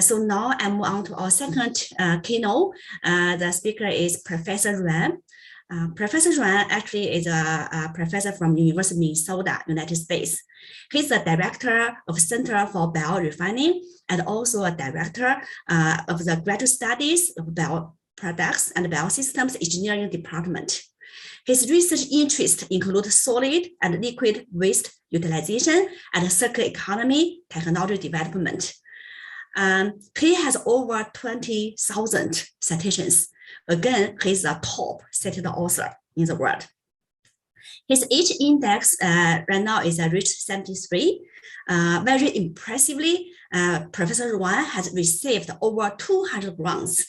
So now I move on to our second keynote. The speaker is Professor Yuan. Professor Yuan actually is a professor from University of Minnesota, United States. He's the director of Center for Biorefining and also a director of the Graduate Studies of Bioproducts and Biosystems Engineering Department. His research interests include solid and liquid waste utilization and circular economy technology development. He has over 20,000 citations. Again, he's a top cited author in the world. His age index right now is reached 73. Very impressively, Professor Yuan has received over 200 grants,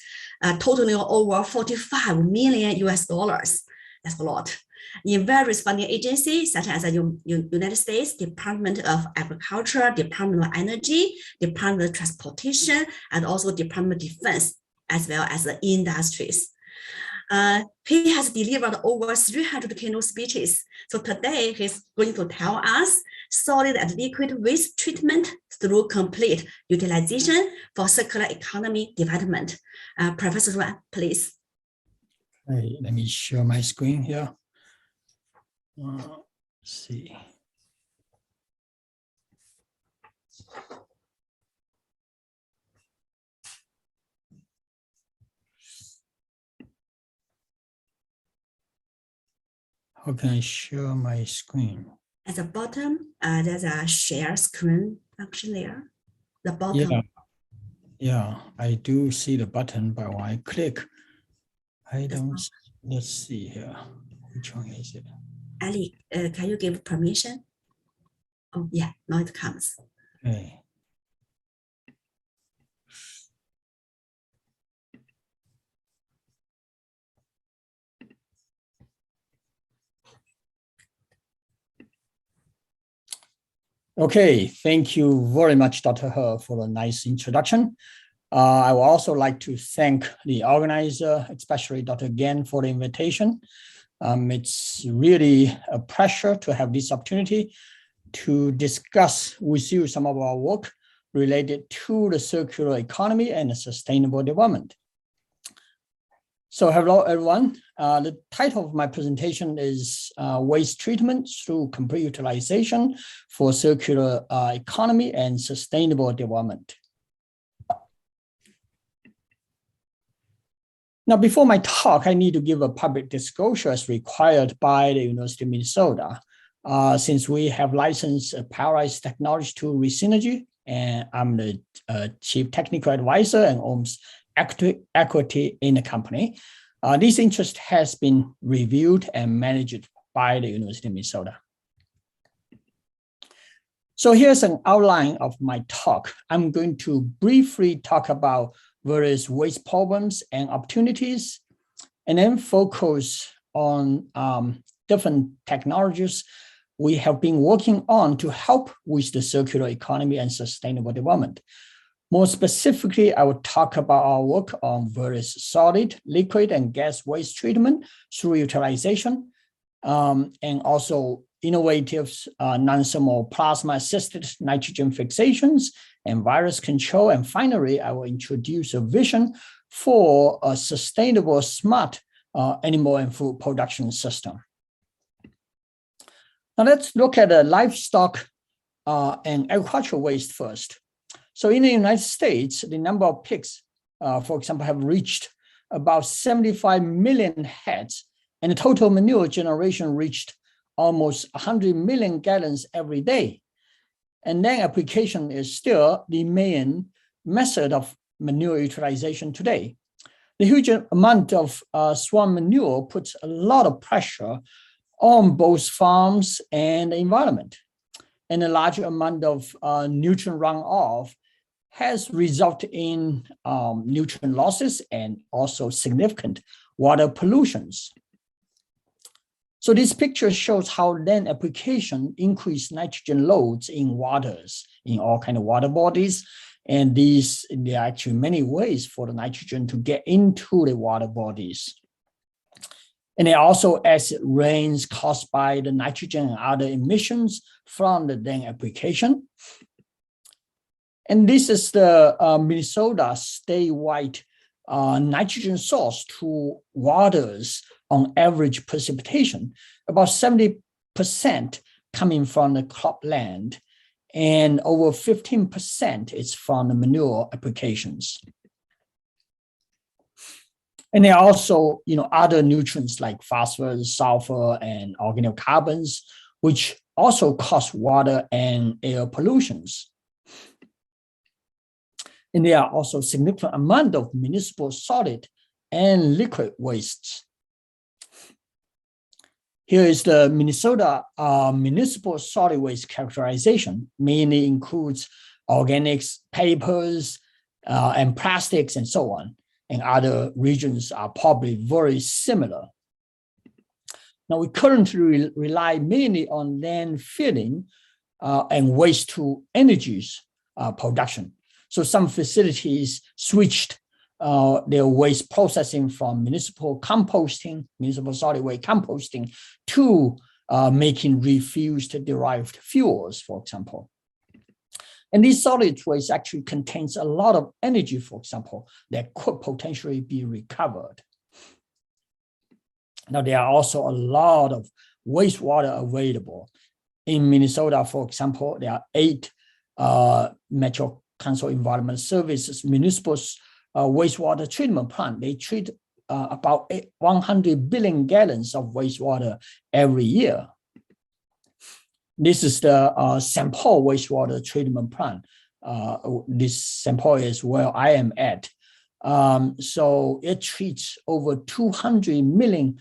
totaling over 45 million US dollars. That's a lot. In various funding agencies such as the United States Department of Agriculture, Department of Energy, Department of Transportation, and also Department of Defense, as well as the industries. He has delivered over 300 keynote speeches. So today he's going to tell us solid and liquid waste treatment through complete utilization for circular economy development. Professor Yuan, please. Hey, let me share my screen here. Let's see. How can I share my screen? At the bottom, there's a share screen function there. The bottom. Yeah, I do see the button, but when I click, I don't. Let's see here. Which one is it? Ali, can you give permission? Oh, yeah, now it comes. Okay. Okay, thank you very much, Dr. He, for the nice introduction. I would also like to thank the organizer, especially Dr. Gan, for the invitation. It's really a pleasure to have this opportunity to discuss with you some of our work related to the circular economy and the sustainable development. So hello, everyone. The title of my presentation is Waste Treatment Through Complete Utilization for Circular Economy and Sustainable Development. Now, before my talk, I need to give a public disclosure as required by the University of Minnesota. Since we have licensed Pyrolysis technology to Resynergy, and I'm the Chief Technical Advisor and owns equity in the company. This interest has been reviewed and managed by the University of Minnesota. So here's an outline of my talk. I'm going to briefly talk about various waste problems and opportunities, and then focus on different technologies we have been working on to help with the circular economy and sustainable development. More specifically, I will talk about our work on various solid, liquid, and gas waste treatment through utilization, and also innovative non-thermal plasma-assisted nitrogen fixations and virus control. And finally, I will introduce a vision for a sustainable, smart animal and food production system. Now let's look at the livestock and agricultural waste first. So in the United States, the number of pigs, for example, have reached about 75 million heads, and the total manure generation reached almost 100 million gallons every day. And then application is still the main method of manure utilization today. The huge amount of swamp manure puts a lot of pressure on both farms and the environment. And a large amount of nutrient runoff has resulted in nutrient losses and also significant water pollutions. So this picture shows how land application increased nitrogen loads in waters, in all kinds of water bodies. And there are actually many ways for the nitrogen to get into the water bodies. And it also acid rains caused by the nitrogen and other emissions from the land application. And this is the Minnesota statewide nitrogen source to waters on average precipitation, about 70% coming from the cropland, and over 15% is from the manure applications. And there are also, other nutrients like phosphorus, sulfur, and organocarbons, which also cause water and air pollutions. And there are also significant amount of municipal solid and liquid wastes. Here is the Minnesota municipal solid waste characterization, mainly includes organics, papers, and plastics, and so on. And other regions are probably very similar. Now, we currently rely mainly on landfilling and waste to energies production. So some facilities switched their waste processing from municipal composting, municipal solid waste composting, to making refused derived fuels, for example. And these solid waste actually contains a lot of energy, for example, that could potentially be recovered. Now, there are also a lot of wastewater available. In Minnesota, for example, there are 8 Metro Council Environmental Services municipal wastewater treatment plant. They treat about 100 billion gallons of wastewater every year. This is the St. Paul wastewater treatment plant. This St. Paul is where I am at. So it treats over 200 million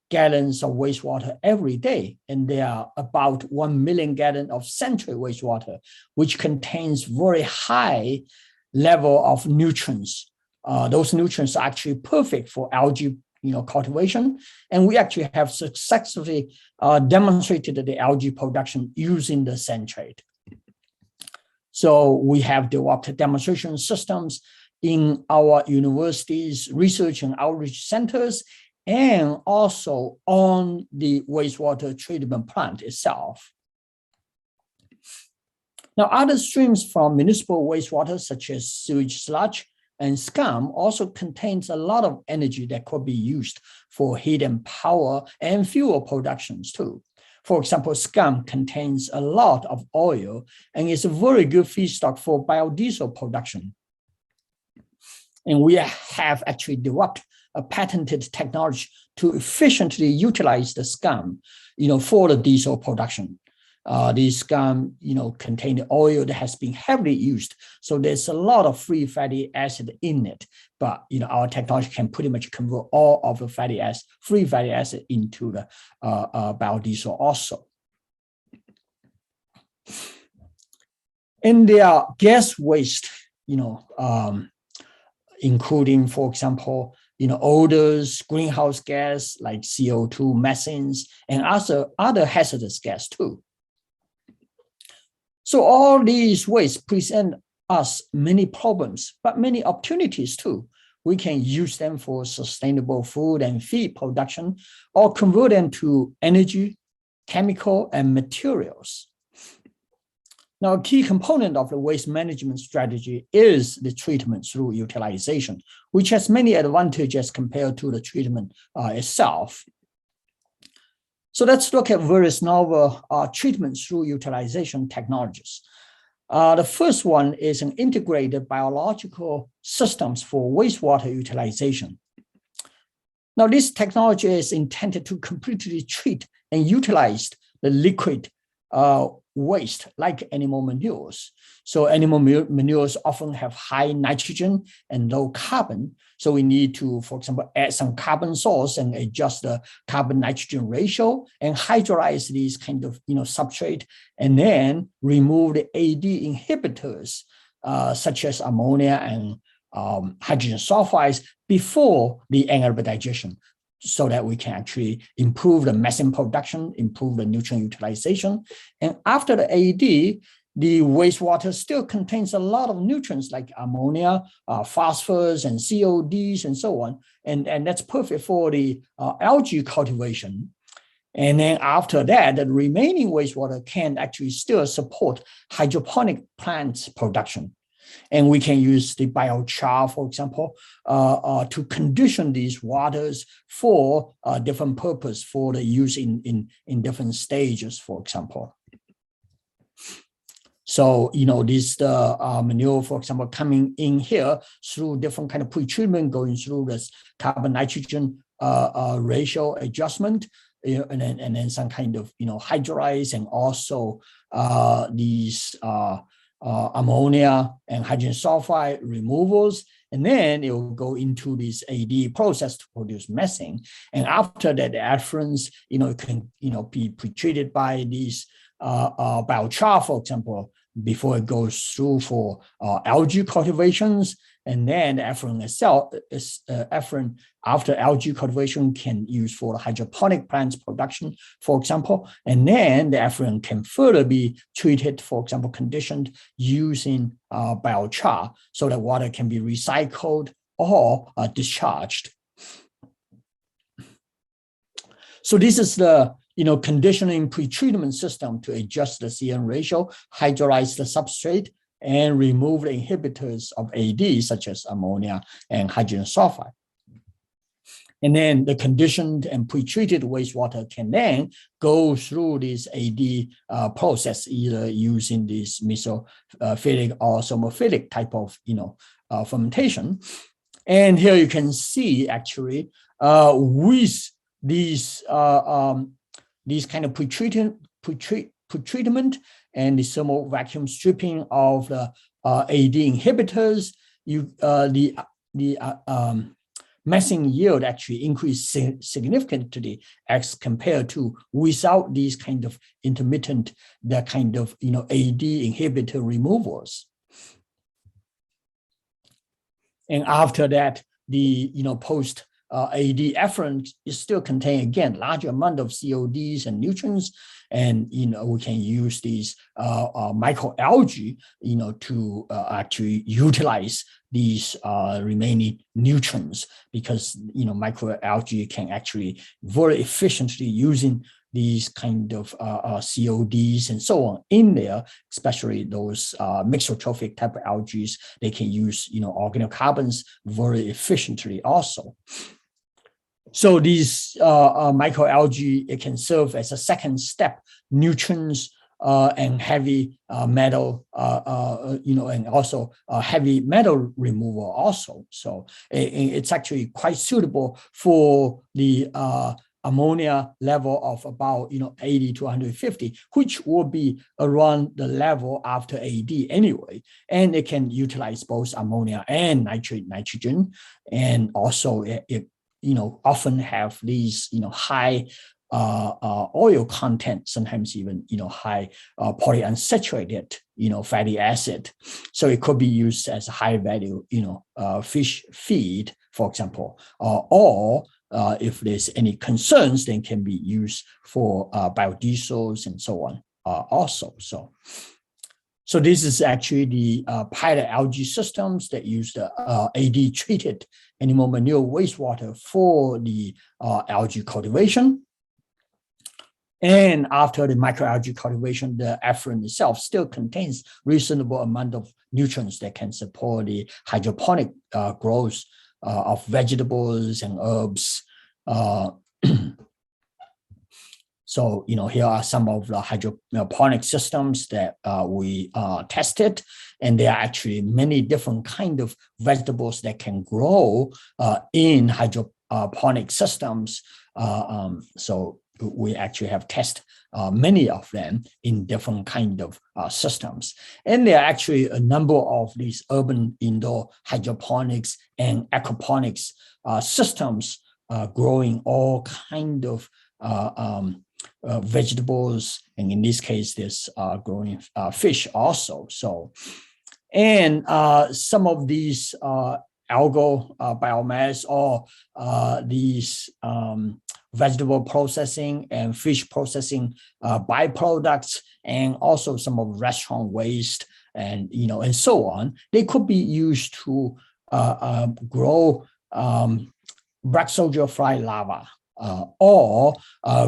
gallons of wastewater every day. And there are about 1 million gallons of central wastewater, which contains very high level of nutrients. Those nutrients are actually perfect for algae cultivation. And we actually have successfully demonstrated the algae production using the centrate. So we have developed demonstration systems in our universities, research and outreach centers, and also on the wastewater treatment plant itself. Now, other streams from municipal wastewater, such as sewage sludge and scum, also contains a lot of energy that could be used for heat and power and fuel productions too. For example, scum contains a lot of oil and is a very good feedstock for biodiesel production. And we have actually developed a patented technology to efficiently utilize the scum, for the diesel production. The scum, contain the oil that has been heavily used. So there's a lot of free fatty acid in it. But, our technology can pretty much convert all of the free fatty acid into the biodiesel also. And there are gas waste, including, for example, odors, greenhouse gas like CO2, methanes, and other hazardous gas too. So all these wastes present us many problems, but many opportunities too. We can use them for sustainable food and feed production, or convert them to energy, chemical, and materials. Now, a key component of the waste management strategy is the treatment through utilization, which has many advantages compared to the treatment itself. So let's look at various novel treatments through utilization technologies. The first one is an integrated biological systems for wastewater utilization. Now, this technology is intended to completely treat and utilize the liquid waste like animal manures. So animal manures often have high nitrogen and low carbon. So we need to, for example, add some carbon source and adjust the carbon nitrogen ratio and hydrolyze these kind of substrate, and then remove the AD inhibitors such as ammonia and hydrogen sulfides before the anaerobic digestion, so that we can actually improve the methane production, improve the nutrient utilization. And after the AD, the wastewater still contains a lot of nutrients like ammonia, phosphorus, and CODs, and so on. And that's perfect for the algae cultivation. And then after that, the remaining wastewater can actually still support hydroponic plants production. And we can use the biochar, for example, to condition these waters for different purpose for the use in different stages, for example. So, this manure, for example, coming in here through different kind of pretreatment, going through this carbon nitrogen ratio adjustment, and then some kind of hydrolyze, and also these ammonia and hydrogen sulfide removals, and then it will go into this AD process to produce methane. And after that, the effluents, can be pretreated by these biochar, for example, before it goes through for algae cultivations. And then the effluent itself is effluent after algae cultivation can use for the hydroponic plants production, for example. And then the effluent can further be treated, for example, conditioned using biochar, so that water can be recycled or discharged. So this is the conditioning pretreatment system to adjust the CN ratio, hydrolyze the substrate, and remove the inhibitors of AD, such as ammonia and hydrogen sulfide. And then the conditioned and pretreated wastewater can then go through this AD process, either using this mesophilic or somophilic type of fermentation. And here you can see actually with these kind of pretreatment and the thermal vacuum stripping of the AD inhibitors, the methane yield actually increased significantly as compared to without these kind of intermittent, AD inhibitor removals. And after that, the post AD effluent is still contain again larger amount of CODs and nutrients, and we can use these microalgae to actually utilize these remaining nutrients, because microalgae can actually very efficiently using these kind of CODs and so on in there, especially those mixotrophic type of algae. They can use organocarbons very efficiently also. So these microalgae, it can serve as a second step nutrients and heavy metal, and also heavy metal removal also. So it's actually quite suitable for the ammonia level of about 80 to 150, which will be around the level after AD anyway. And it can utilize both ammonia and nitrogen, and also it often have these high oil content, sometimes even high polyunsaturated fatty acid. So it could be used as a high value fish feed, for example, or if there's any concerns, then can be used for biodiesels and so on also. So this is actually the pilot algae systems that use the AD treated animal manure wastewater for the algae cultivation. And after the microalgae cultivation, the effluent itself still contains reasonable amount of nutrients that can support the hydroponic growth of vegetables and herbs. So, here are some of the hydroponic systems that we tested, and there are actually many different kind of vegetables that can grow in hydroponic systems. So we actually have tested many of them in different kind of systems. And there are actually a number of these urban indoor hydroponics and aquaponics systems growing all kind of vegetables, and in this case, there's growing fish also. So, and some of these algal biomass or these vegetable processing and fish processing byproducts, and also some of restaurant waste and and so on, they could be used to grow black soldier fly larvae. Or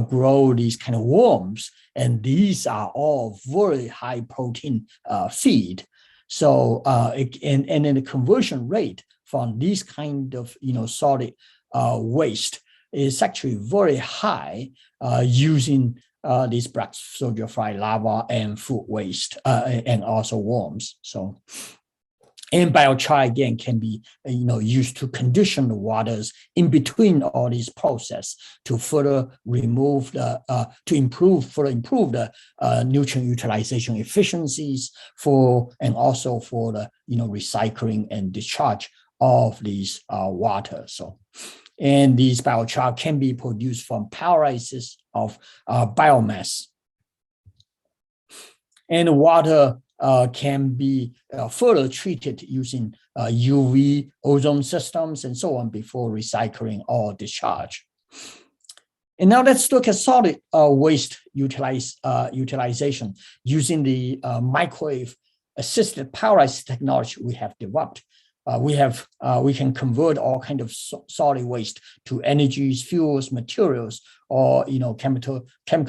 grow these kind of worms, and these are all very high protein feed. So and then the conversion rate from these kind of solid waste is actually very high using these black soldier-fly lava and food waste and also worms. So, and biochar again can be used to condition the waters in between all these process to further remove the further improve the nutrient utilization efficiencies and also for the recycling and discharge of these water. So, and these biochar can be produced from pyrolysis of biomass. And water can be further treated using UV ozone systems and so on before recycling or discharge. And now let's look at solid waste utilization using the microwave assisted pyrolysis technology we have developed. We can convert all kind of solid waste to energies, fuels, materials, or chemical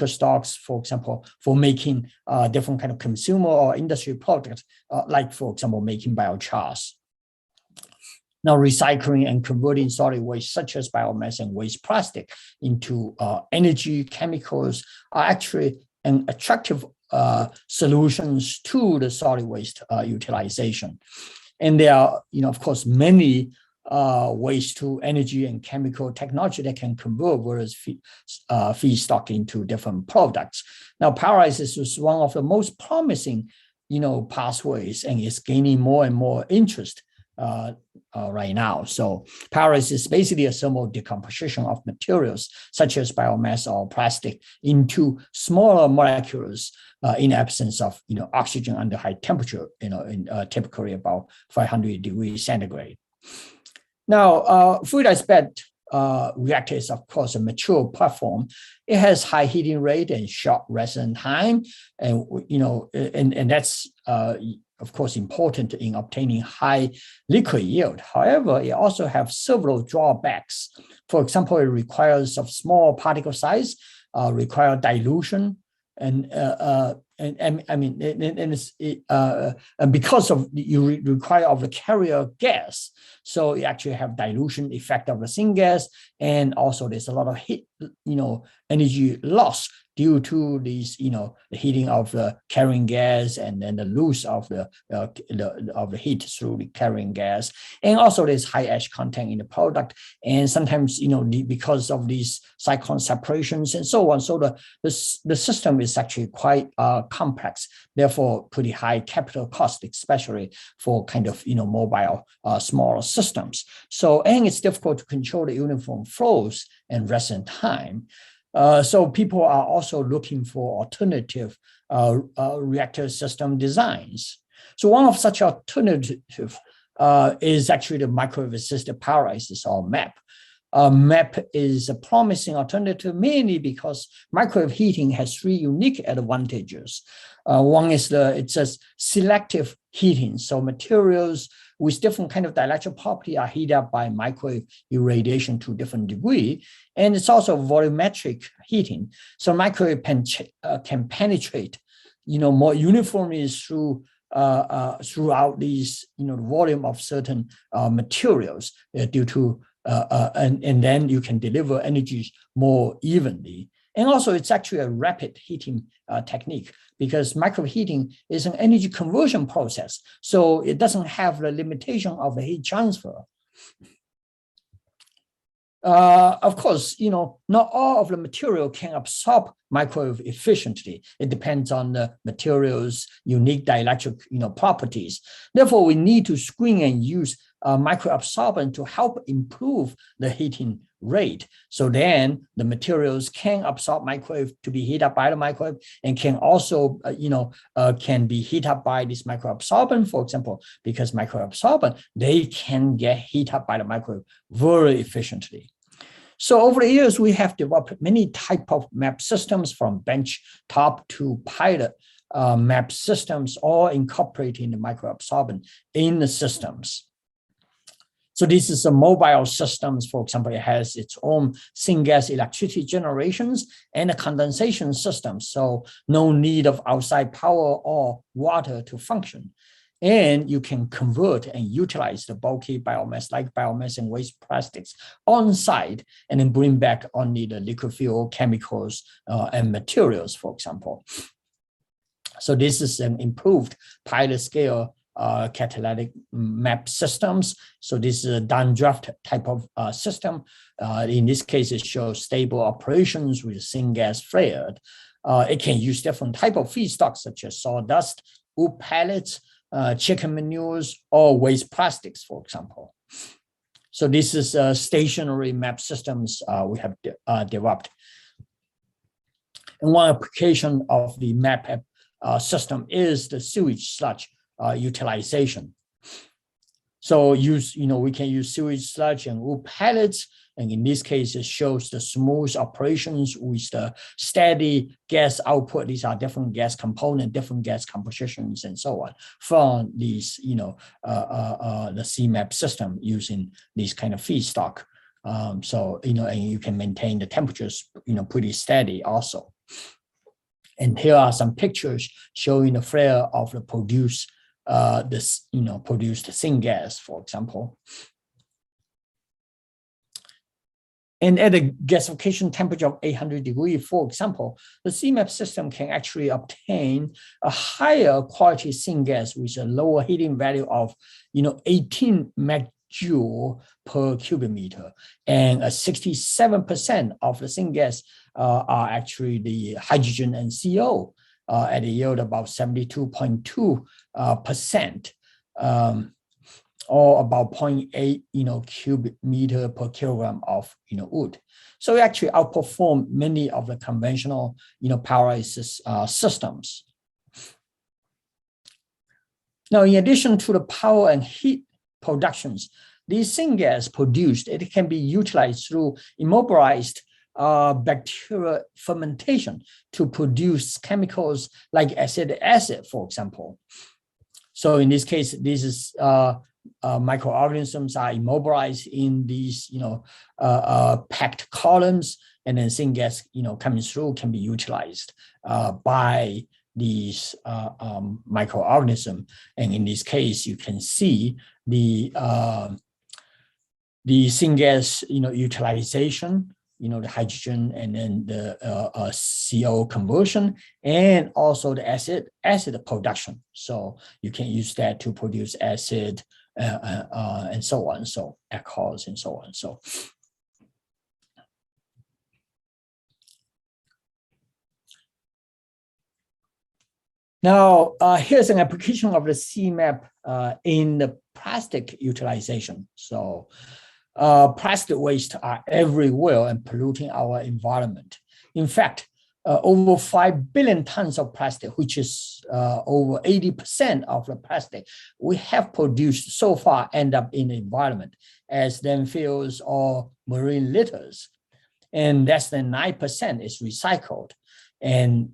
stocks, for example, for making different kind of consumer or industry products, like for example making biochars. Now, recycling and converting solid waste such as biomass and waste plastic into energy, chemicals are actually an attractive solutions to the solid waste utilization. And there are, of course, many waste to energy and chemical technology that can convert various feedstock into different products. Now, pyrolysis is one of the most promising, pathways, and is gaining more and more interest right now. So pyrolysis is basically a thermal decomposition of materials such as biomass or plastic into smaller molecules in absence of oxygen under high temperature, typically about 500 degrees centigrade. Now, fluidized bed reactor is of course a mature platform. It has high heating rate and short residence time, and and that's of course important in obtaining high liquid yield. However, it also has several drawbacks. For example, it requires of small particle size, require dilution, and because of you require of the carrier gas, so you actually have dilution effect of the syngas, and also there's a lot of heat, energy loss due to these, the heating of the carrying gas and then the loss of the heat through the carrying gas, and also there's high ash content in the product, and sometimes because of these cyclone separations and so on. So the system is actually quite complex, therefore pretty high capital cost, especially for kind of mobile smaller systems. So, and it's difficult to control the uniform flows and residence time. So people are also looking for alternative reactor system designs. So one of such alternative is actually the microwave assisted pyrolysis, or MAP. MAP is a promising alternative mainly because microwave heating has three unique advantages. One is it's a selective heating, so materials with different kind of dielectric property are heated up by microwave irradiation to different degree, and it's also volumetric heating. So microwave can penetrate, more uniformly throughout these, the volume of certain materials due to and then you can deliver energy more evenly. And also it's actually a rapid heating technique, because microwave heating is an energy conversion process. So it doesn't have the limitation of the heat transfer. Of course, not all of the material can absorb microwave efficiently. It depends on the material's unique dielectric, properties. Therefore, we need to screen and use microabsorbent to help improve the heating rate. So then the materials can absorb microwave to be heated up by the microwave, and can also, can be heated up by this microabsorbent, for example, because microabsorbent, they can get heated up by the microwave very efficiently. So over the years, we have developed many type of MAP systems, from bench top to pilot MAP systems, all incorporating the microabsorbent in the systems. So this is a mobile systems. For example, it has its own syngas electricity generations and a condensation system. So no need of outside power or water to function. And you can convert and utilize the bulky biomass like biomass and waste plastics on site, and then bring back only the liquid fuel, chemicals, and materials, for example. So this is an improved pilot scale catalytic map systems. So this is a downdraft type of system. In this case, it shows stable operations with syngas flared. It can use different type of feedstocks such as sawdust, wood pellets, chicken manures, or waste plastics, for example. So this is stationary map systems we have developed. And one application of the map system is the sewage sludge utilization. So we can use sewage sludge and wood pellets, and in this case, it shows the smooth operations with the steady gas output. These are different gas components, different gas compositions, and so on from these, the CMAP system using this kind of feedstock. And you can maintain the temperatures, pretty steady also. And here are some pictures showing the flare of the produced syngas, for example. And at a gasification temperature of 800 degrees, for example, the CMAP system can actually obtain a higher quality syngas with a lower heating value of 18 megajoule per cubic meter, and 67% of the syngas are actually the hydrogen and CO at a yield about 72.2%, or about 0.8 cubic meter per kilogram of wood. So we actually outperform many of the conventional pyrolysis systems. Now, in addition to the power and heat productions, these syngas produced, it can be utilized through immobilized bacterial fermentation to produce chemicals like acetic acid, for example. So in this case, this is microorganisms are immobilized in these packed columns, and then syngas coming through can be utilized by these microorganisms. And in this case, you can see the syngas utilization, the hydrogen, and then the CO conversion, and also the acid production. So you can use that to produce acid and so on, so alcohols and so on. So now here's an application of the CMAP in the plastic utilization. So plastic waste are everywhere and polluting our environment. In fact, over 5 billion tons of plastic, which is over 80% of the plastic we have produced so far, end up in the environment as landfills or marine litters. And less than 9% is recycled. And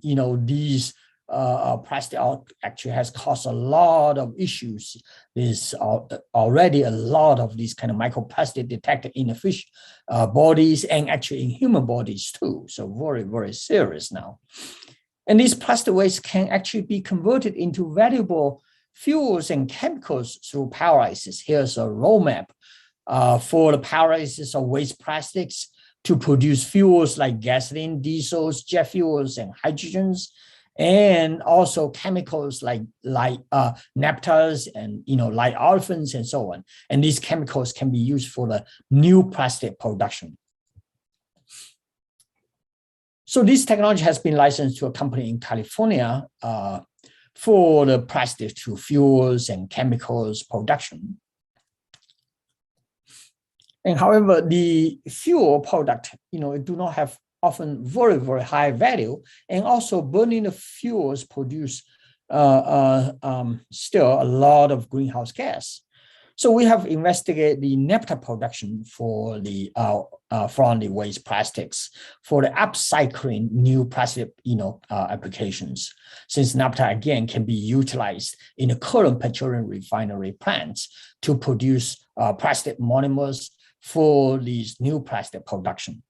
these plastic actually has caused a lot of issues. There's already a lot of these kind of microplastic detected in the fish bodies, and actually in human bodies too. So very, very serious now. And these plastic waste can actually be converted into valuable fuels and chemicals through pyrolysis. Here's a roadmap for the pyrolysis of waste plastics to produce fuels like gasoline, diesels, jet fuels, and hydrogens, and also chemicals like naphthas and light olefins and so on. And these chemicals can be used for the new plastic production. So this technology has been licensed to a company in California for the plastic to fuels and chemicals production. And however, the fuel product, it do not have often very, very high value, and also burning the fuels produce still a lot of greenhouse gas. So we have investigated the naphtha production for the from the waste plastics for the upcycling new plastic applications. Since naphtha again can be utilized in the current petroleum refinery plants to produce plastic monomers for these new plastic production.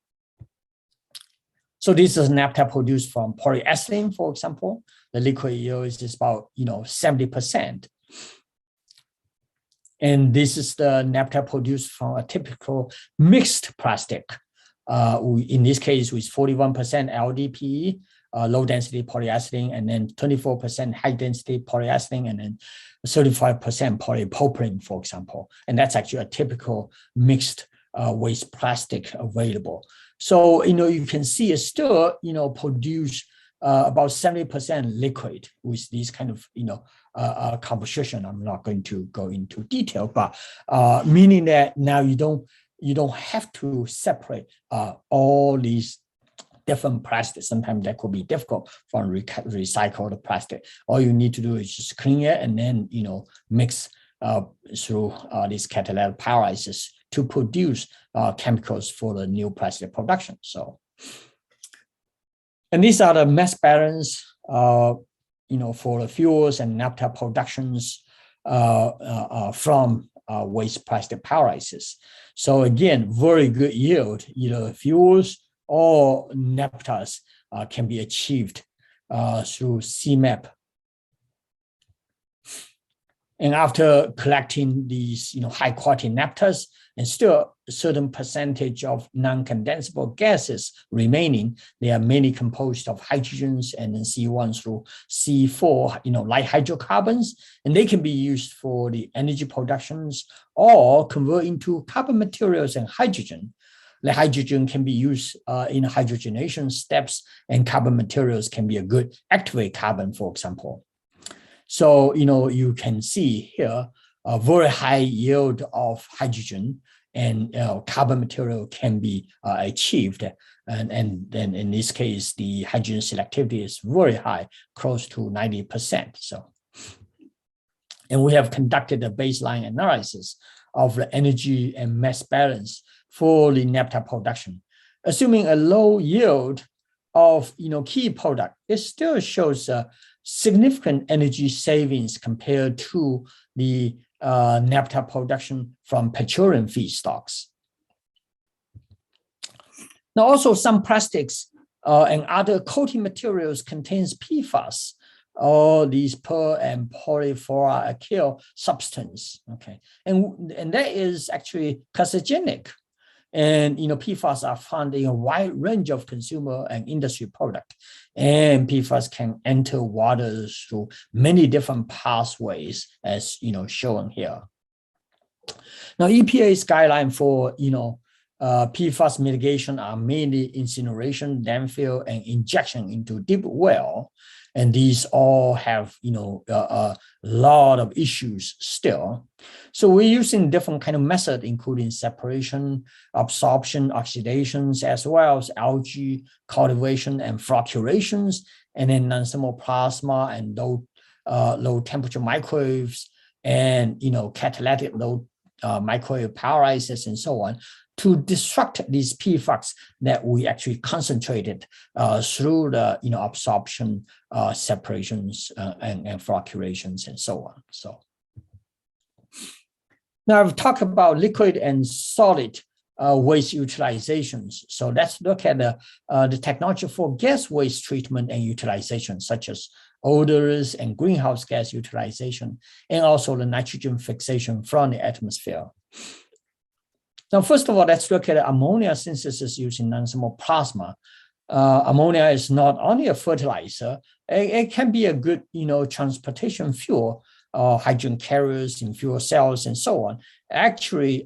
So this is naphtha produced from polyethylene, for example. The liquid yield is about 70%. And this is the naphtha produced from a typical mixed plastic. In this case, with 41% LDPE, low density polyethylene, and then 24% high density polyethylene, and then 35% polypropylene, for example. And that's actually a typical mixed waste plastic available. So, you can see it still, produce about 70% liquid with these kind of, composition. I'm not going to go into detail, but meaning that now you don't have to separate all these different plastics. Sometimes that could be difficult from recycled plastic. All you need to do is just clean it and then, mix through this catalytic pyrolysis to produce chemicals for the new plastic production. So, and these are the mass balance, for the fuels and naphtha productions from waste plastic pyrolysis. So again, very good yield, either fuels or naphthas can be achieved through CMAP. And after collecting these, high quality naphthas, and still a certain percentage of non-condensable gases remaining, they are mainly composed of hydrogens and then C1 through C4, light hydrocarbons, and they can be used for the energy productions or convert into carbon materials and hydrogen. The hydrogen can be used in hydrogenation steps, and carbon materials can be a good activate carbon, for example. So, you can see here a very high yield of hydrogen, and carbon material can be achieved. And then in this case, the hydrogen selectivity is very high, close to 90%. So, and we have conducted a baseline analysis of the energy and mass balance for the naphtha production. Assuming a low yield of key product, it still shows significant energy savings compared to the naphtha production from petroleum feedstocks. Now, also some plastics and other coating materials contains PFAS, or these per and polyfluoroalkyl substance. Okay, and that is actually carcinogenic. And PFAS are found in a wide range of consumer and industry products. And PFAS can enter water through many different pathways, as shown here. Now, EPA's guideline for PFAS mitigation are mainly incineration, landfill, and injection into deep well. And these all have, a lot of issues still. So we're using different kind of method, including separation, absorption, oxidations, as well as algae cultivation and flocculations, and then non-thermal plasma and low temperature microwaves, and catalytic low microwave pyrolysis and so on, to destruct these PFAS that we actually concentrated through the absorption, separations, and flocculations and so on. So now I've talked about liquid and solid waste utilizations. So let's look at the technology for gas waste treatment and utilization, such as odors and greenhouse gas utilization, and also the nitrogen fixation from the atmosphere. Now, first of all, let's look at ammonia synthesis using non-thermal plasma. Ammonia is not only a fertilizer, it can be a good, transportation fuel, hydrogen carriers in fuel cells and so on. Actually,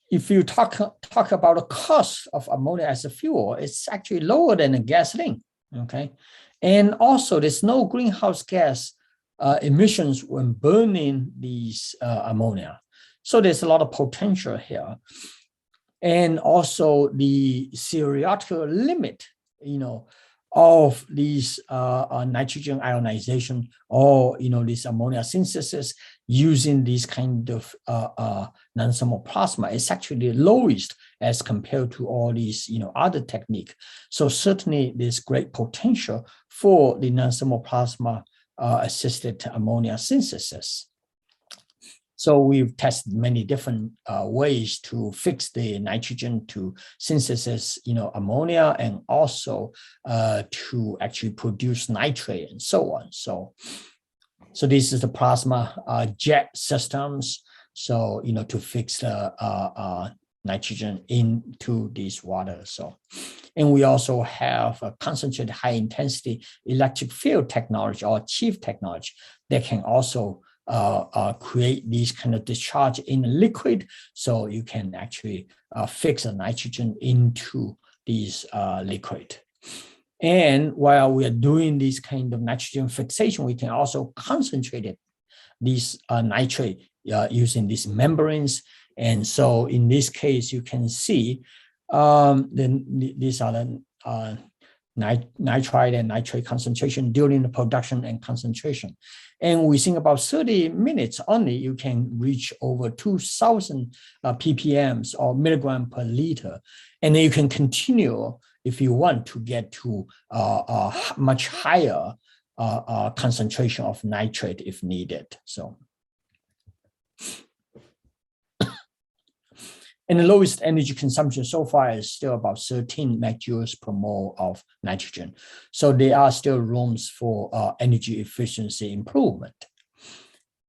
if you talk about the cost of ammonia as a fuel, it's actually lower than a gasoline, okay? And also, there's no greenhouse gas emissions when burning these ammonia. So there's a lot of potential here. And also the theoretical limit, of these nitrogen ionization or, this ammonia synthesis using this kind of non-thermal plasma is actually the lowest as compared to all these, other techniques. So certainly there's great potential for the non-thermal plasma assisted ammonia synthesis. So we've tested many different ways to fix the nitrogen to synthesis, ammonia, and also to actually produce nitrate and so on. So So this is the plasma jet systems. So, to fix the nitrogen into this water. So, and we also have a concentrated high intensity electric field technology or chief technology that can also create these kind of discharge in liquid. So you can actually fix the nitrogen into these liquid. And while we are doing this kind of nitrogen fixation, we can also concentrate these nitrate using these membranes. And so in this case, you can see these are the nitrite and nitrate concentration during the production and concentration. And within about 30 minutes only, you can reach over 2,000 ppms or milligram per liter. And then you can continue if you want to get to a much higher concentration of nitrate if needed. So. And the lowest energy consumption so far is still about 13 megajoules per mole of nitrogen. So there are still rooms for energy efficiency improvement.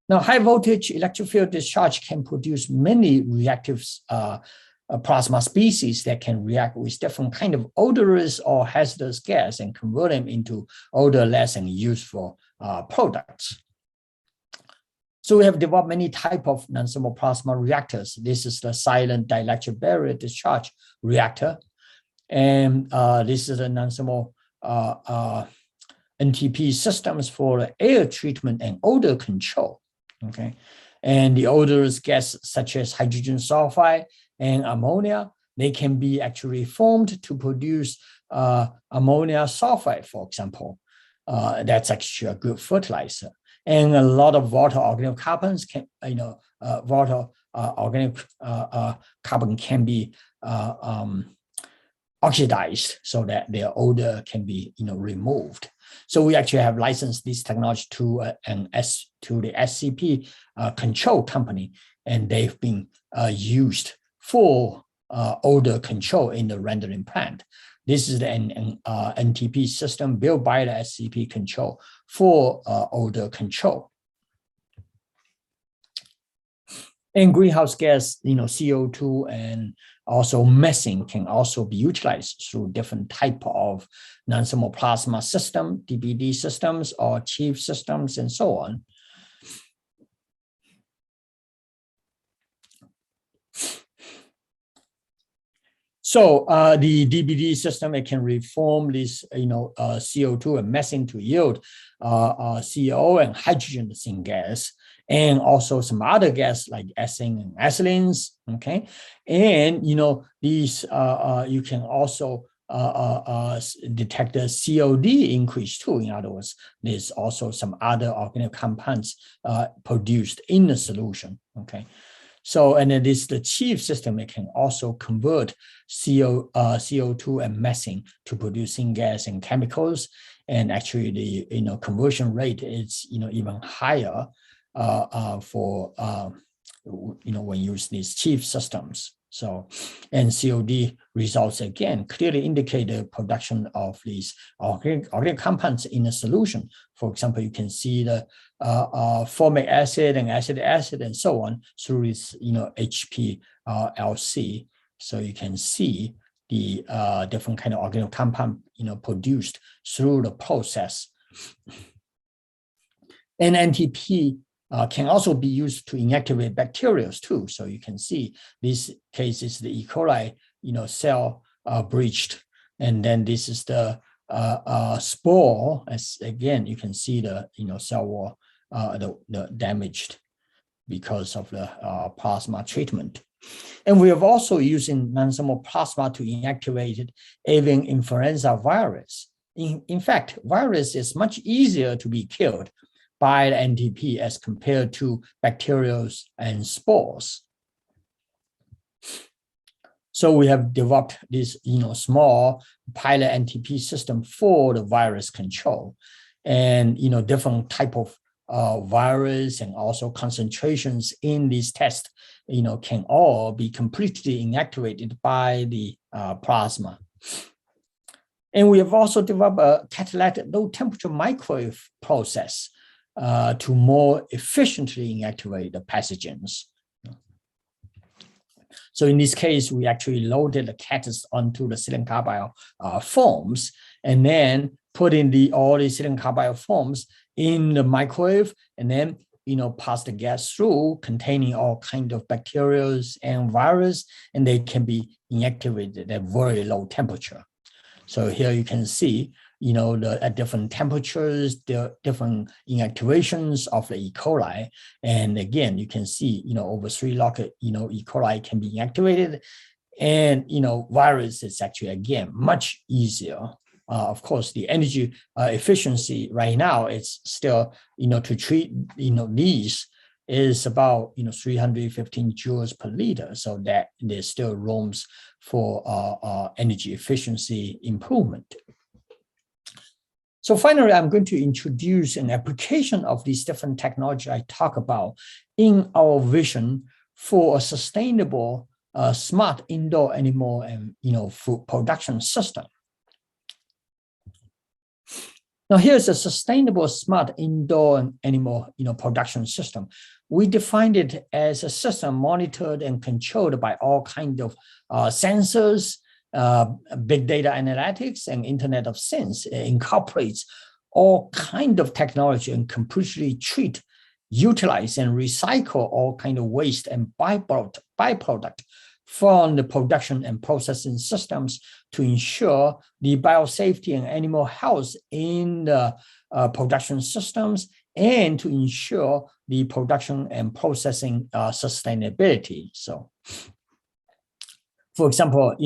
Now, high voltage electric field discharge can produce many reactive plasma species that can react with different kind of odorous or hazardous gas and convert them into odorless and useful products. So we have developed many types of non-thermal plasma reactors. This is the silent dielectric barrier discharge reactor. And this is the non-thermal NTP systems for air treatment and odor control. Okay. And the odorous gas such as hydrogen sulfide and ammonia, they can be actually formed to produce ammonia sulfide, for example. That's actually a good fertilizer. And a lot of water organic carbons can, water organic carbon can be oxidized so that their odor can be, removed. So we actually have licensed this technology to the SCP control company, and they've been used for odor control in the rendering plant. This is the NTP system built by the SCP control for odor control. And greenhouse gas, CO2 and also methane can also be utilized through different type of non-thermal plasma system, DBD systems or chief systems and so on. So the DBD system, it can reform this, CO2 and methane to yield CO and hydrogen syngas, and also some other gas like ethane and ethylenes. Okay, and these you can also detect the COD increase too. In other words, there's also some other organic compounds produced in the solution. Okay. So, and then this the chief system, it can also convert CO2 and methane to producing gas and chemicals. And actually the conversion rate is even higher for when you use these chief systems. So, and COD results again clearly indicate the production of these organic compounds in a solution. For example, you can see the formic acid and acetic acid and so on through this HPLC. So you can see the different kind of organic compound produced through the process. And NTP can also be used to inactivate bacteria too. So you can see this case is the E. coli, cell breached, and then this is the spore. As again, you can see the cell wall the damaged because of the plasma treatment. And we have also using non-thermal plasma to inactivate avian influenza virus. In fact, virus is much easier to be killed by the NTP as compared to bacteria and spores. So we have developed this small pilot NTP system for the virus control, and different type of virus and also concentrations in these tests can all be completely inactivated by the plasma. And we have also developed a catalytic low temperature microwave process to more efficiently inactivate the pathogens. So in this case, we actually loaded the catalyst onto the silicon carbide foams, and then put in all the silicon carbide foams in the microwave, and then pass the gas through, containing all kind of bacteria and virus, and they can be inactivated at very low temperature. So here you can see, at different temperatures, the different inactivations of the E. coli. And again, you can see, over 3 log, E. coli can be inactivated, and, virus is actually, again, much easier. Of course, the energy efficiency right now, it's still, to treat, these is about, 315 joules per liter. So that there's still rooms for energy efficiency improvement. So finally, I'm going to introduce an application of these different technologies I talk about in our vision for a sustainable, smart indoor animal and food production system. Now, here's a sustainable, smart indoor and animal production system. We defined it as a system monitored and controlled by all kinds of sensors, big data analytics, and Internet of Things. It incorporates all kinds of technology and completely treat, utilize, and recycle all kinds of waste and byproduct from the production and processing systems to ensure the biosafety and animal health in the production systems, and to ensure the production and processing sustainability. So, for example,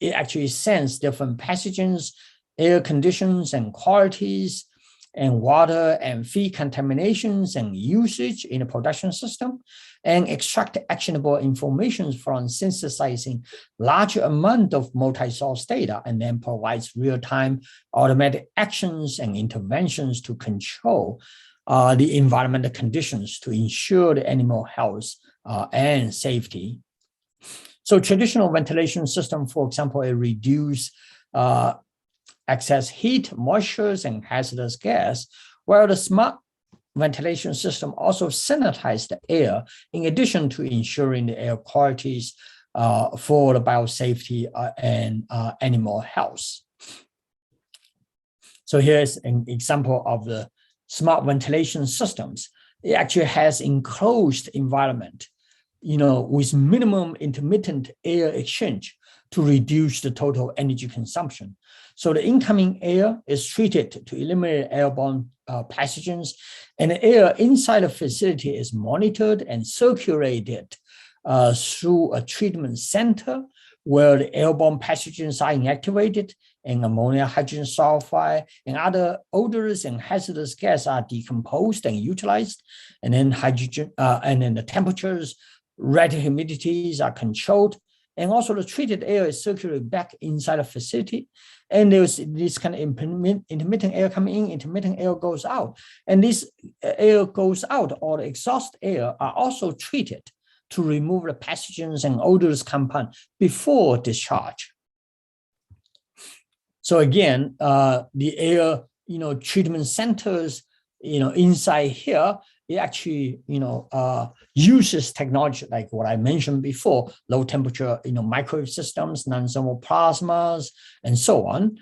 it actually sends different pathogens, air conditions and qualities, and water and feed contaminations and usage in the production system, and extract actionable information from synthesizing large amount of multi-source data, and then provides real-time automatic actions and interventions to control the environmental conditions to ensure the animal health and safety. So traditional ventilation system, for example, it reduces excess heat, moistures, and hazardous gas, while the smart ventilation system also sanitizes the air, in addition to ensuring the air qualities for the biosafety and animal health. So here's an example of the smart ventilation systems. It actually has enclosed environment, with minimum intermittent air exchange to reduce the total energy consumption. So the incoming air is treated to eliminate airborne pathogens, and the air inside the facility is monitored and circulated through a treatment center where the airborne pathogens are inactivated, and ammonia, hydrogen sulfide, and other odors and hazardous gas are decomposed and utilized, and then and then the temperatures, relative humidities are controlled, and also the treated air is circulated back inside the facility. And there's this kind of intermittent air coming in, intermittent air goes out. And this air goes out, or the exhaust air are also treated to remove the pathogens and odors compound before discharge. So again, the air, treatment centers, inside here, it actually, uses technology like what I mentioned before, low temperature, microwave systems, non-thermal plasmas, and so on,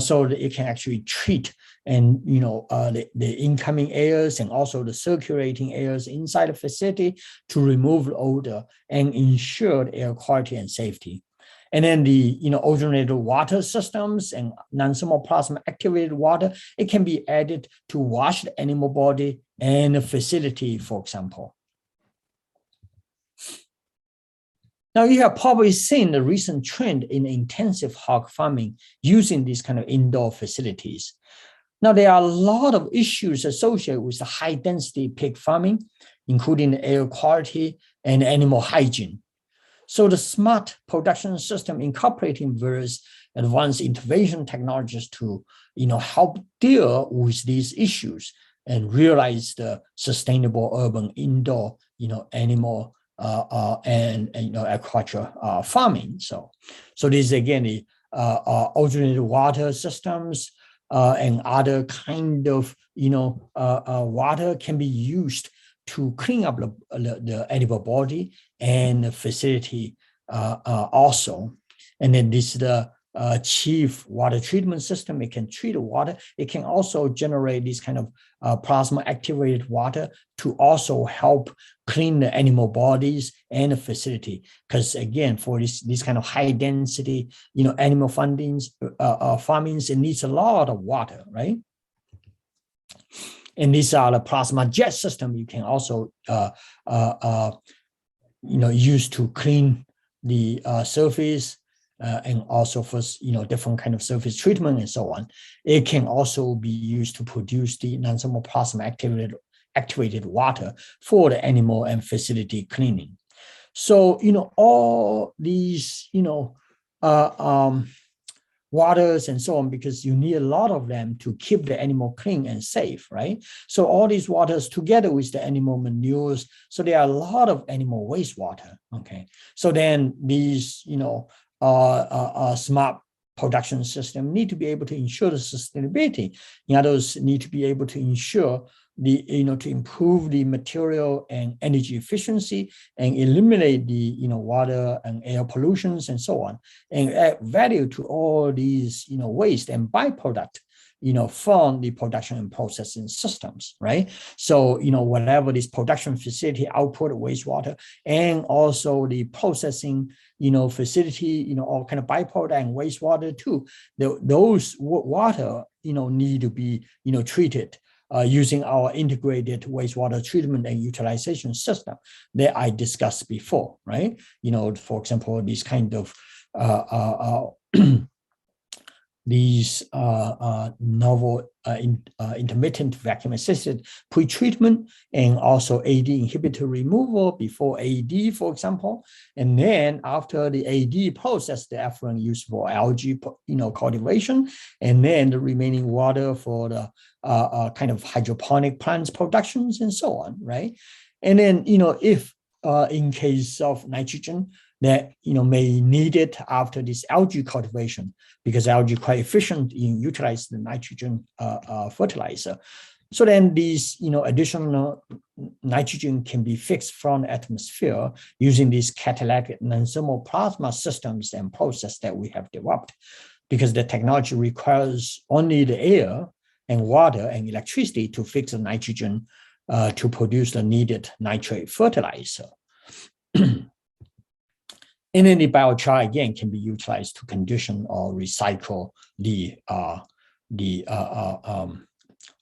so that it can actually treat and, the incoming airs and also the circulating airs inside the facility to remove the odor and ensure the air quality and safety. And then the ozonated water systems and non-thermal plasma activated water, it can be added to wash the animal body and the facility, for example. Now, you have probably seen the recent trend in intensive hog farming using these kind of indoor facilities. Now, there are a lot of issues associated with the high density pig farming, including the air quality and animal hygiene. So the smart production system incorporating various advanced intervention technologies to, help deal with these issues and realize the sustainable urban indoor, animal and aquaculture farming. So this is again the ozonated water systems, and other kind of, water can be used to clean up the edible body and the facility also. And then this is the chief water treatment system. It can treat the water. It can also generate this kind of plasma activated water to also help clean the animal bodies and the facility. Because again, for this kind of high density, animal farmings, it needs a lot of water, right? And these are the plasma jet system you can also use to clean the surface. And also for different kind of surface treatment and so on. It can also be used to produce the non-thermal plasma activated water for the animal and facility cleaning. So all these waters and so on, because you need a lot of them to keep the animal clean and safe, right? So all these waters together with the animal manures, so there are a lot of animal wastewater. Okay, so then these smart production system need to be able to ensure the sustainability. In other words, need to be able to ensure the to improve the material and energy efficiency and eliminate the water and air pollutions and so on, and add value to all these waste and byproduct from the production and processing systems, right? So whatever this production facility output wastewater and also the processing facility, all kind of byproduct and wastewater too, those water need to be treated using our integrated wastewater treatment and utilization system that I discussed before, right? For example, this kind of these novel intermittent vacuum assisted pre-treatment and also AD inhibitor removal before AD, for example. And then after the AD process, the effluent used for algae cultivation, and then the remaining water for the kind of hydroponic plants productions and so on, right? And then if in case of nitrogen that may need it after this algae cultivation, because algae quite efficient in utilize the nitrogen fertilizer. So then these additional nitrogen can be fixed from the atmosphere using these catalytic non-thermal plasma systems and process that we have developed, because the technology requires only the air and water and electricity to fix the nitrogen to produce the needed nitrate fertilizer. And then the biochar again can be utilized to condition or recycle the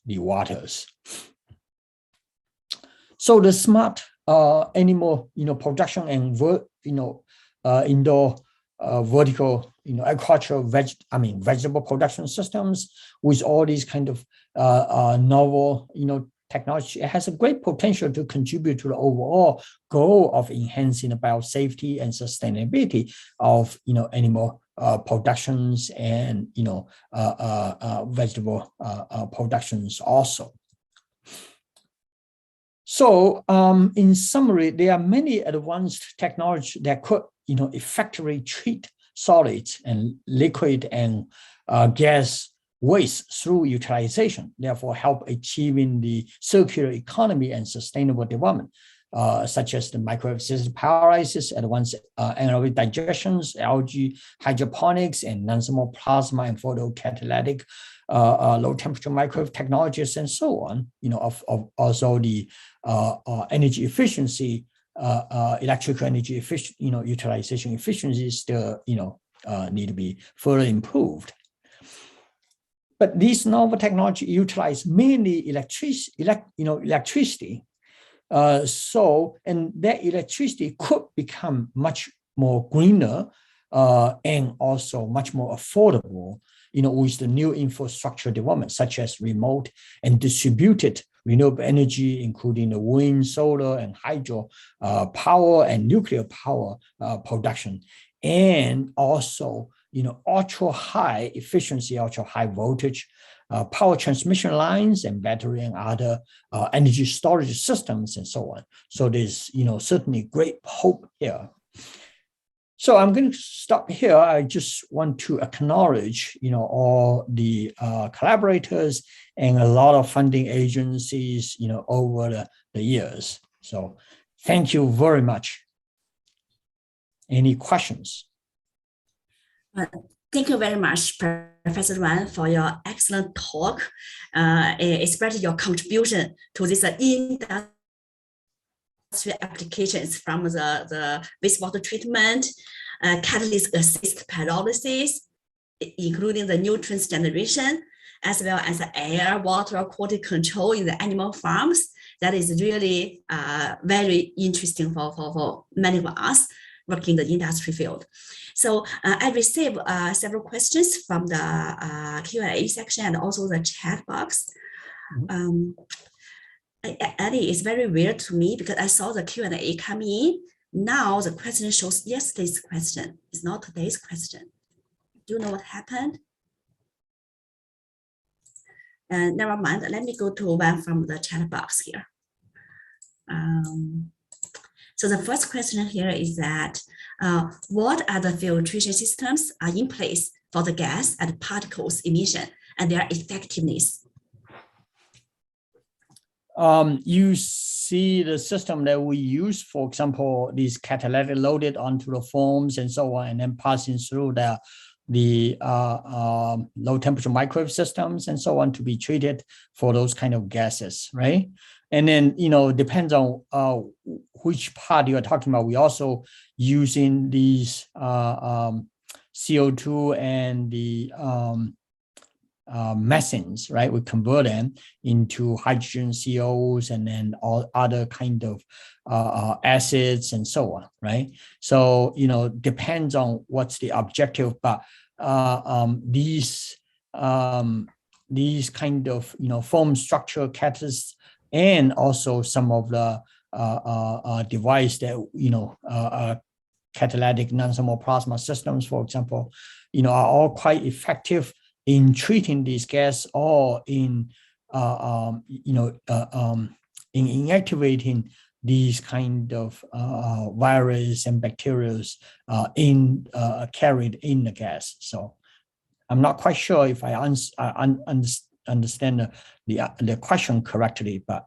waters. So the smart animal production and indoor vertical agricultural vegetable production systems with all these kind of novel technology, it has a great potential to contribute to the overall goal of enhancing the biosafety and sustainability of animal productions and vegetable productions also. So in summary, there are many advanced technologies that could effectively treat solids and liquid and gas waste through utilization, therefore help achieving the circular economy and sustainable development, such as the microalgae pyrolysis, advanced anaerobic digestions, algae hydroponics, and non-thermal plasma and photocatalytic low temperature microwave technologies, and so on. Of also the energy efficiency, electrical energy efficient, utilization efficiency still need to be further improved. But these novel technology utilize mainly electricity. And that electricity could become much more greener and also much more affordable, with the new infrastructure development, such as remote and distributed renewable energy, including the wind, solar, and hydro power and nuclear power production, and also ultra high efficiency, ultra high voltage power transmission lines and battery and other energy storage systems and so on. So there's certainly great hope here. So I'm going to stop here. I just want to acknowledge, all the collaborators and a lot of funding agencies, over the years. So thank you very much. Any questions? Thank you very much, Professor Ruan, for your excellent talk, especially your contribution to this industry applications from the wastewater treatment, catalyst assist pyrolysis, including the nutrients generation, as well as the air, water, quality control in the animal farms. That is really very interesting for many of us working in the industry field. So I received several questions from the Q&A section and also the chat box. Eddie, it's very weird to me because I saw the Q&A come in. Now the question shows yesterday's question. It's not today's question. Do you know what happened? Never mind. Let me go to one from the chat box here. So the first question here is that what are the filtration systems are in place for the gas and particles emission and their effectiveness? You see the system that we use, for example, these catalytic loaded onto the foams and so on, and then passing through the low temperature microwave systems and so on to be treated for those kind of gases, right? And then, depends on which part you are talking about. We also using these CO2 and the methanes, right? We convert them into hydrogen COs and then all other kind of acids and so on, right? So, depends on what's the objective, but these kind of, foam structure catalysts and also some of the device that, catalytic non-thermal plasma systems, for example, are all quite effective in treating these gas or in inactivating these kind of virus and bacteria carried in the gas. So I'm not quite sure if I understand the question correctly, but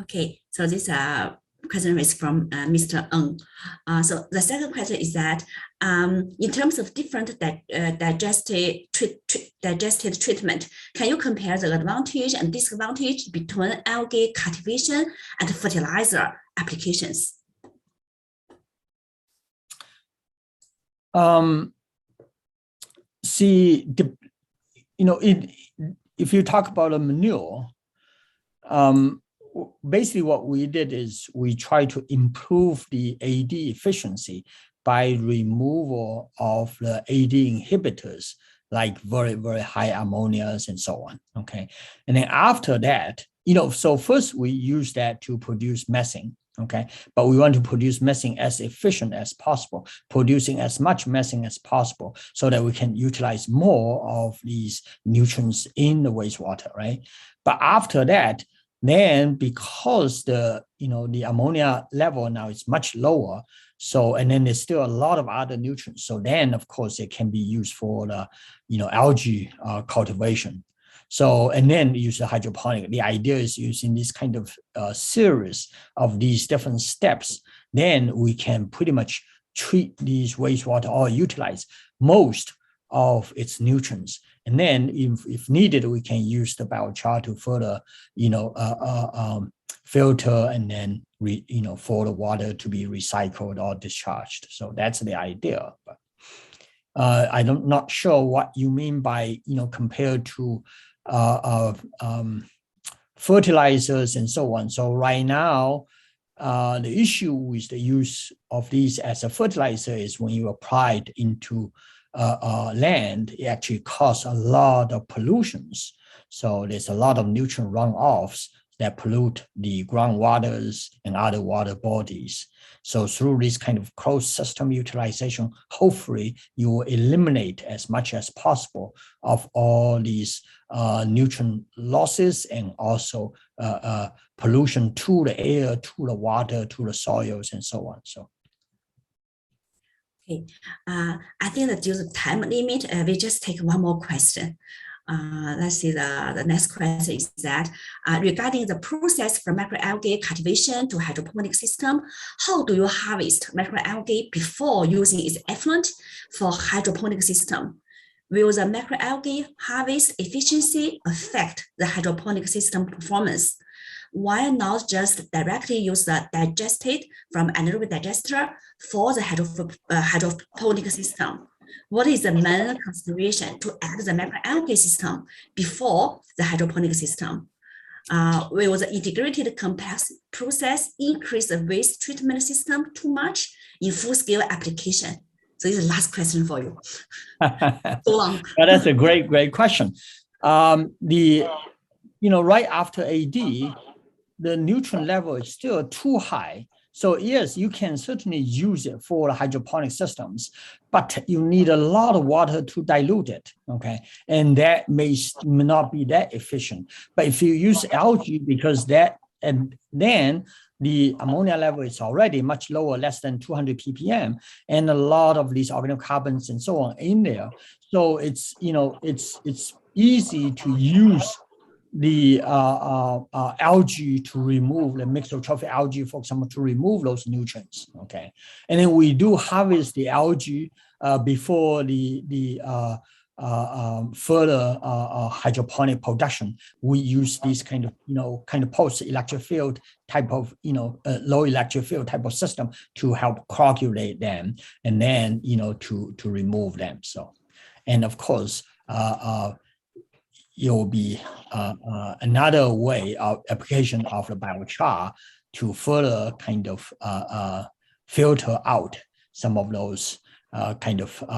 okay. So this question is from Mr. Ng. So the second question is that in terms of different digested treatment, can you compare the advantage and disadvantage between algae cultivation and fertilizer applications? See, if you talk about a manure, basically what we did is we try to improve the AD efficiency by removal of the AD inhibitors, like very, very high ammonias and so on, okay? And then after that, so first we use that to produce methane, okay? But we want to produce methane as efficient as possible, producing as much methane as possible so that we can utilize more of these nutrients in the wastewater, right? But after that, then because the ammonia level now is much lower, so and then there's still a lot of other nutrients. So then of course it can be used for the algae cultivation. So and then use the hydroponic. The idea is using this kind of series of these different steps. Then we can pretty much treat these wastewater or utilize most of its nutrients. And then if needed, we can use the biochar to further, filter and then, for the water to be recycled or discharged. So that's the idea. But I'm not sure what you mean by, compared to fertilizers and so on. So right now, the issue with the use of these as a fertilizer is when you apply it into land, it actually causes a lot of pollutions. So there's a lot of nutrient runoffs. that pollute the groundwaters and other water bodies. So through this kind of closed system utilization, hopefully you will eliminate as much as possible of all these nutrient losses and also pollution to the air, to the water, to the soils, and so on. So. Okay, I think that due to time limit, we just take one more question. Let's see, the next question is that regarding the process from microalgae cultivation to hydroponic system, how do you harvest microalgae before using its effluent for hydroponic system? Will the microalgae harvest efficiency affect the hydroponic system performance? Why not just directly use the digestate from anaerobic digester for the hydroponic system? What is the main consideration to add the microalgae system before the hydroponic system? Will the integrated complex process increase the waste treatment system too much in full-scale application? So this is the last question for you. So long. Well, that's a great question. Right after AD, the nutrient level is still too high. So yes, you can certainly use it for the hydroponic systems, but you need a lot of water to dilute it, okay? And that may not be that efficient. But if you use algae, and then the ammonia level is already much lower, less than 200 ppm, and a lot of these organic carbons and so on in there. So it's easy to use the algae to remove the mixed eutrophic algae, for example, to remove those nutrients. Okay, and then we do harvest the algae before the further hydroponic production. We use this kind of post electric field type of low electric field type of system to help coagulate them, and then to remove them. So, and of course. It will be another way of application of the biochar to further kind of filter out some of those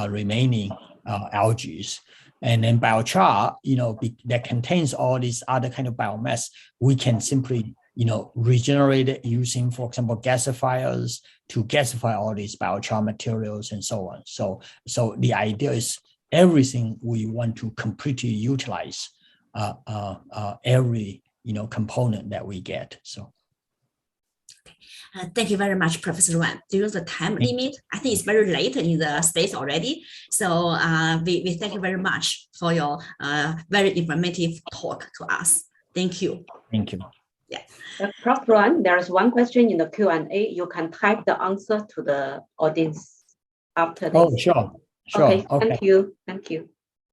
remaining algae. And then biochar, that contains all these other kind of biomass, we can simply, regenerate it using, for example, gasifiers to gasify all these biochar materials and so on. So the idea is everything we want to completely utilize every component that we get. So thank you very much, Professor Wan. Due to the time limit, I think it's very late in the space already. So we thank you very much for your very informative talk to us. Thank you. Thank you. Yeah. Prof. Wan, there is one question in the Q&A. You can type the answer to the audience after this. Oh, sure. Okay. Thank you. Thank you.